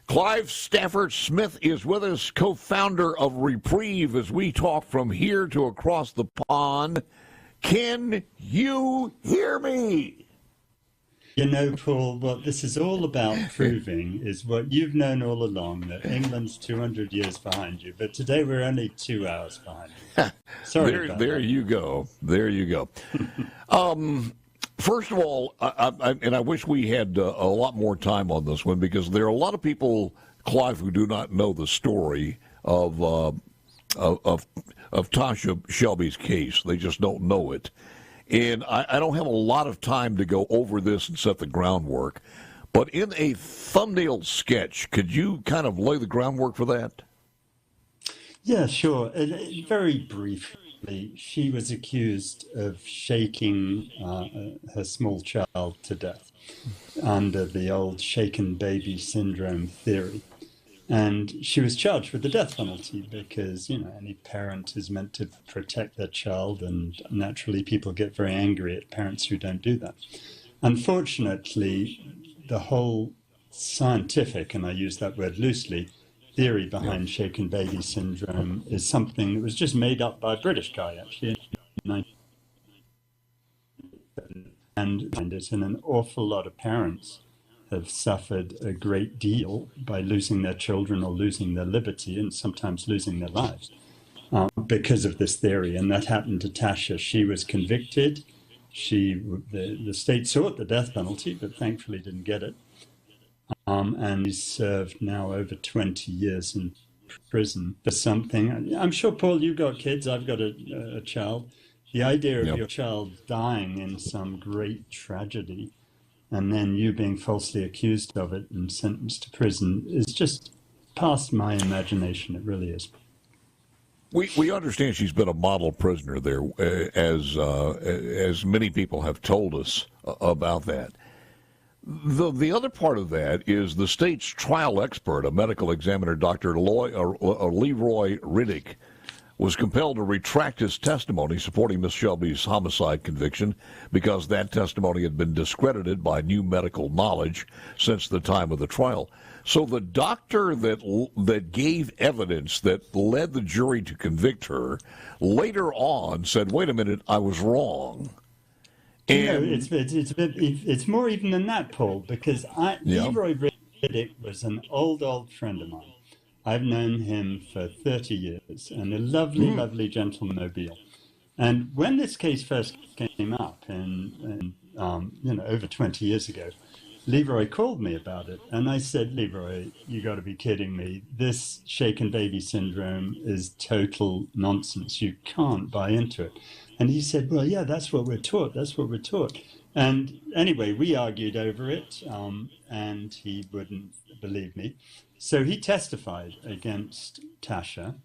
Clive Stafford Smith is with us, co-founder of Reprieve, as we talk from here to across the pond. Can you hear me? You know, Paul, what this is all about proving is what you've known all along, that England's 200 years behind you, but today we're only 2 hours behind you. Sorry about There that. you go. There you go. First of all, I wish we had a lot more time on this one, because there are a lot of people, Clive, who do not know the story of Tasha Shelby's case. They just don't know it. And I don't have a lot of time to go over this and set the groundwork. But in a thumbnail sketch, could you kind of lay the groundwork for that? Yeah, sure. Very briefly, she was accused of shaking her small child to death under the old shaken baby syndrome theory. And she was charged with the death penalty because, any parent is meant to protect their child, and naturally people get very angry at parents who don't do that. Unfortunately, the whole scientific, and I use that word loosely, theory behind shaken baby syndrome is something that was just made up by a British guy, actually, and an awful lot of parents have suffered a great deal by losing their children or losing their liberty and sometimes losing their lives because of this theory. And that happened to Tasha. She was convicted. The state sought the death penalty, but thankfully didn't get it. And he's served now over 20 years in prison for something. I'm sure, Paul, you've got kids. I've got a child. The idea of your child dying in some great tragedy and then you being falsely accused of it and sentenced to prison is just past my imagination. It really is. We understand she's been a model prisoner there, as many people have told us about that. The other part of that is the state's trial expert, a medical examiner, Dr. Leroy Riddick, was compelled to retract his testimony supporting Ms. Shelby's homicide conviction because that testimony had been discredited by new medical knowledge since the time of the trial. So the doctor that gave evidence that led the jury to convict her later on said, wait a minute, I was wrong. And it's more even than that, Paul, because Leroy Riddick was an old friend of mine. I've known him for 30 years, and a lovely gentleman mobile. And when this case first came up, over 20 years ago, Leroy called me about it, and I said, Leroy, you got to be kidding me. This shaken baby syndrome is total nonsense. You can't buy into it. And he said, well, yeah, that's what we're taught. And anyway, we argued over it, and he wouldn't believe me. So he testified against Tasha.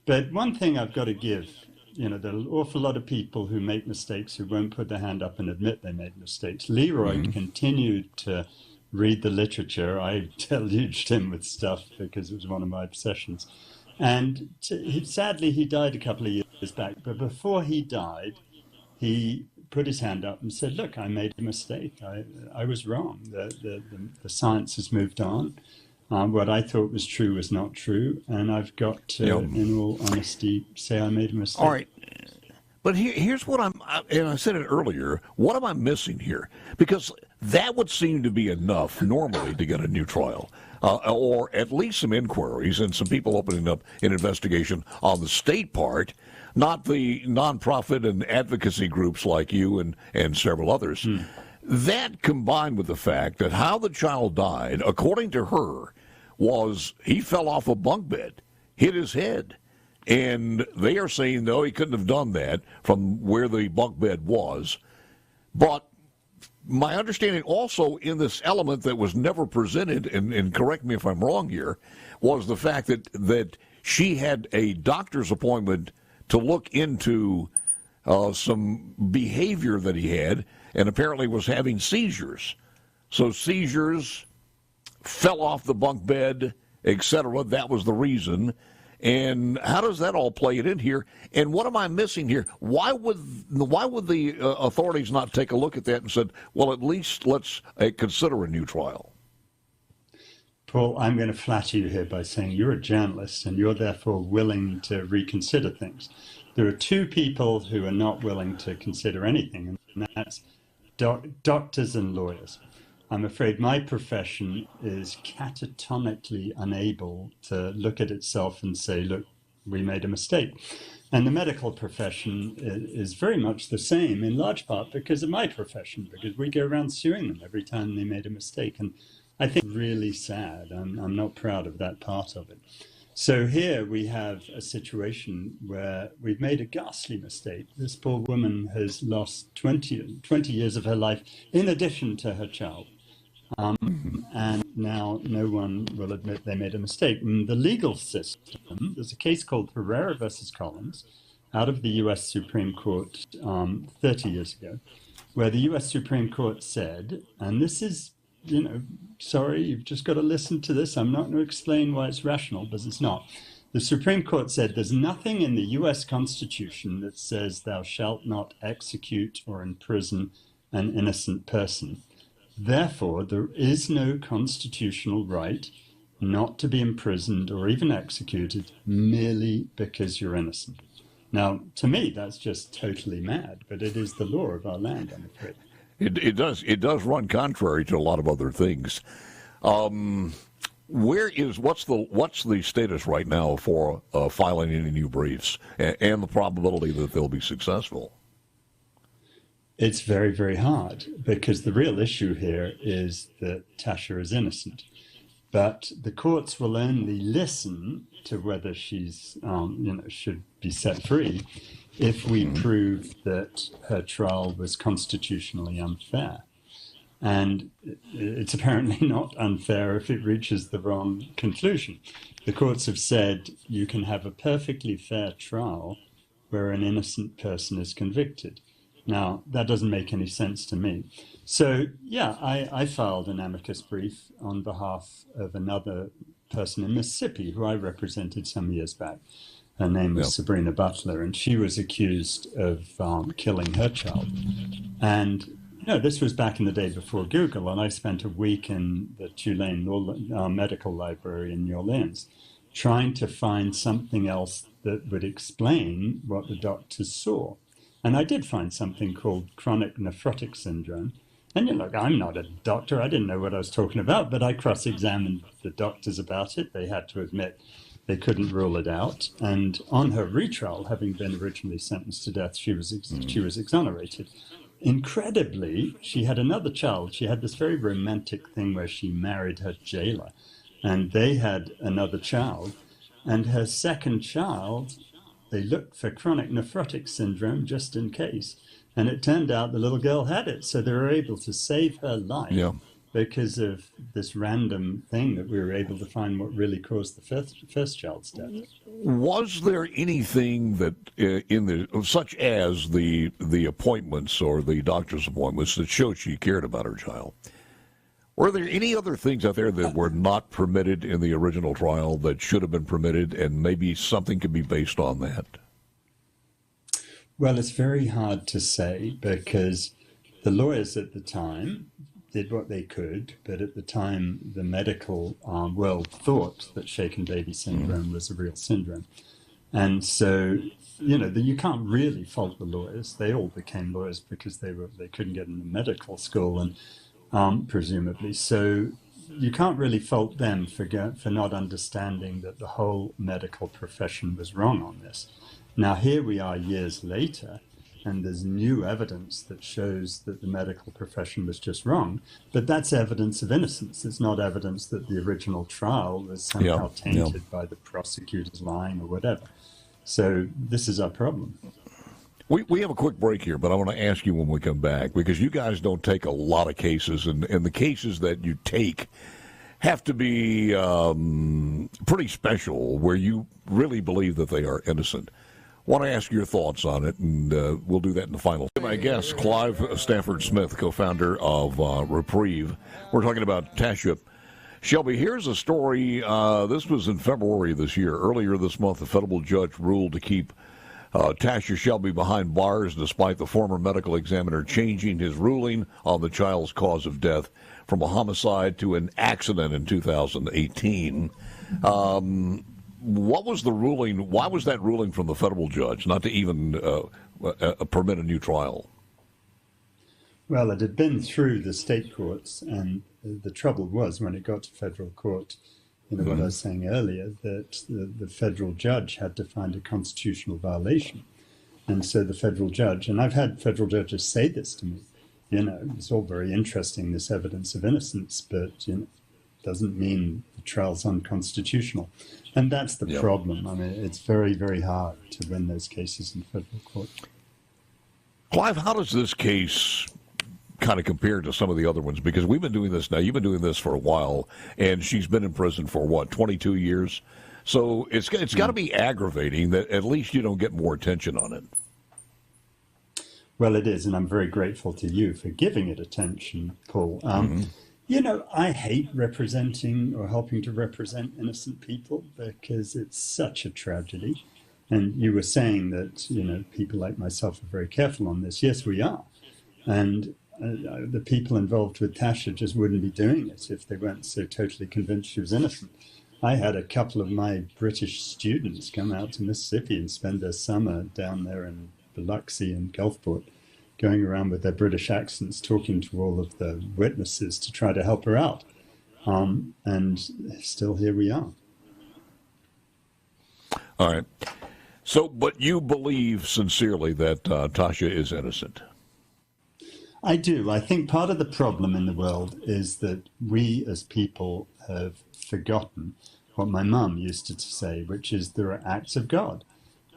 But one thing I've got to give, there are an awful lot of people who make mistakes who won't put their hand up and admit they made mistakes. Leroy continued to read the literature. I deluged him with stuff because it was one of my obsessions. And sadly, he died a couple of years back. But before he died, he put his hand up and said, look, I made a mistake. I was wrong. The science has moved on. What I thought was true was not true. And I've got to, in all honesty, say I made a mistake. All right. But here's what and I said it earlier, what am I missing here? Because that would seem to be enough normally to get a new trial, or at least some inquiries and some people opening up an investigation on the state part, not the nonprofit and advocacy groups like you and several others. That combined with the fact that how the child died, according to her, was he fell off a bunk bed, hit his head. And they are saying, no, he couldn't have done that from where the bunk bed was. But my understanding also in this element that was never presented, and correct me if I'm wrong here, was the fact that she had a doctor's appointment to look into some behavior that he had, and apparently was having seizures. So seizures, fell off the bunk bed, etc. That was the reason. And how does that all play it in here? And what am I missing here? Why would the authorities not take a look at that and said, well, at least let's consider a new trial? Paul, I'm going to flatter you here by saying you're a journalist and you're therefore willing to reconsider things. There are two people who are not willing to consider anything, and that's doctors and lawyers. I'm afraid my profession is catatonically unable to look at itself and say, look, we made a mistake. And the medical profession is very much the same, in large part because of my profession, because we go around suing them every time they made a mistake. And I think it's really sad. I'm not proud of that part of it. So here we have a situation where we've made a ghastly mistake. This poor woman has lost 20 years of her life in addition to her child. And now no one will admit they made a mistake. In the legal system, there's a case called Pereira versus Collins out of the US Supreme Court 30 years ago, where the US Supreme Court said, and this is, sorry, you've just got to listen to this. I'm not going to explain why it's rational, because it's not. The Supreme Court said there's nothing in the US Constitution that says thou shalt not execute or imprison an innocent person. Therefore, there is no constitutional right not to be imprisoned or even executed merely because you're innocent. Now, to me, that's just totally mad, but it is the law of our land, I'm afraid. It does run contrary to a lot of other things. What's the status right now for filing any new briefs and the probability that they'll be successful? It's very, very hard, because the real issue here is that Tasha is innocent. But the courts will only listen to whether she's, should be set free if we prove that her trial was constitutionally unfair. And it's apparently not unfair if it reaches the wrong conclusion. The courts have said you can have a perfectly fair trial where an innocent person is convicted. Now, that doesn't make any sense to me. So, yeah, I filed an amicus brief on behalf of another person in Mississippi who I represented some years back. Her name was Sabrina Butler, and she was accused of killing her child. And, this was back in the day before Google, and I spent a week in the Tulane Medical Library in New Orleans trying to find something else that would explain what the doctors saw. And I did find something called chronic nephrotic syndrome. And I'm not a doctor. I didn't know what I was talking about, but I cross-examined the doctors about it. They had to admit they couldn't rule it out. And on her retrial, having been originally sentenced to death, she was exonerated. Incredibly, she had another child. She had this very romantic thing where she married her jailer, and they had another child. And her second child, they looked for chronic nephrotic syndrome just in case. And it turned out the little girl had it. So they were able to save her life because of this random thing that we were able to find what really caused the first child's death. Was there anything that such as the appointments or the doctor's appointments that showed she cared about her child? Were there any other things out there that were not permitted in the original trial that should have been permitted, and maybe something could be based on that? Well, it's very hard to say, because the lawyers at the time did what they could, but at the time the medical world thought that shaken baby syndrome was a real syndrome. And so, you can't really fault the lawyers. They all became lawyers because they couldn't get into medical school, and presumably. So you can't really fault them for not understanding that the whole medical profession was wrong on this. Now, here we are years later, and there's new evidence that shows that the medical profession was just wrong, but that's evidence of innocence. It's not evidence that the original trial was somehow tainted by the prosecutor's lying or whatever. So this is our problem. We have a quick break here, but I want to ask you when we come back, because you guys don't take a lot of cases, and the cases that you take have to be pretty special, where you really believe that they are innocent. I want to ask your thoughts on it, and we'll do that in the final. My guest, Clive Stafford Smith, co-founder of Reprieve. We're talking about Tasha Shelby. Here's a story. This was in February this year. Earlier this month, a federal judge ruled to keep Tasha Shelby behind bars despite the former medical examiner changing his ruling on the child's cause of death from a homicide to an accident in 2018. What was the ruling? Why was that ruling from the federal judge not to even permit a new trial? Well, it had been through the state courts, and the trouble was when it got to federal court, what I was saying earlier, that the federal judge had to find a constitutional violation. And so the federal judge, and I've had federal judges say this to me, it's all very interesting, this evidence of innocence, but doesn't mean the trial's unconstitutional. And that's the problem. I mean, it's very, very hard to win those cases in federal court. Clive, how does this case kind of compare to some of the other ones? Because we've been doing this now. You've been doing this for a while, and she's been in prison for, 22 years? So it's got to be aggravating that at least you don't get more attention on it. Well, it is, and I'm very grateful to you for giving it attention, Paul. I hate representing or helping to represent innocent people because it's such a tragedy. And you were saying that, people like myself are very careful on this. Yes, we are. And the people involved with Tasha just wouldn't be doing it if they weren't so totally convinced she was innocent. I had a couple of my British students come out to Mississippi and spend their summer down there in Biloxi and Gulfport, going around with their British accents, talking to all of the witnesses to try to help her out. And still here we are. All right. So, but you believe sincerely that Tasha is innocent? I do. I think part of the problem in the world is that we as people have forgotten what my mum used to say, which is there are acts of God.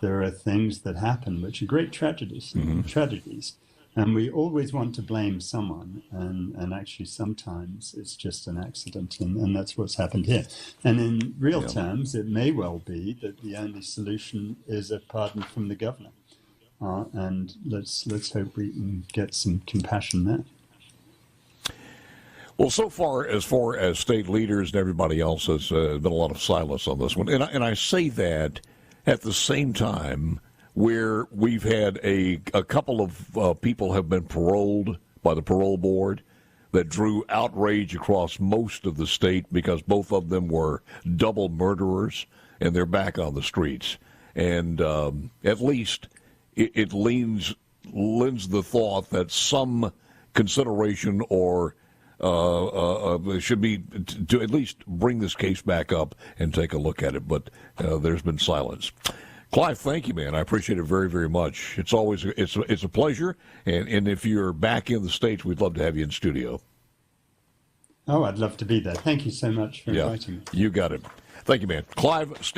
There are things that happen which are great tragedies, and we always want to blame someone, and actually sometimes it's just an accident, and that's what's happened here. And in real terms, it may well be that the only solution is a pardon from the governor. And let's hope we can get some compassion there. Well, so far as state leaders and everybody else, has been a lot of silence on this one. And I say that at the same time where we've had a couple of people have been paroled by the parole board that drew outrage across most of the state because both of them were double murderers, and they're back on the streets. And at least it lends the thought that some consideration or should be to at least bring this case back up and take a look at it. But there's been silence. Clive, thank you, man. I appreciate it very, very much. It's always it's a pleasure. And if you're back in the States, we'd love to have you in studio. Oh, I'd love to be there. Thank you so much for inviting me. You got it. Thank you, man. Clive Stafford.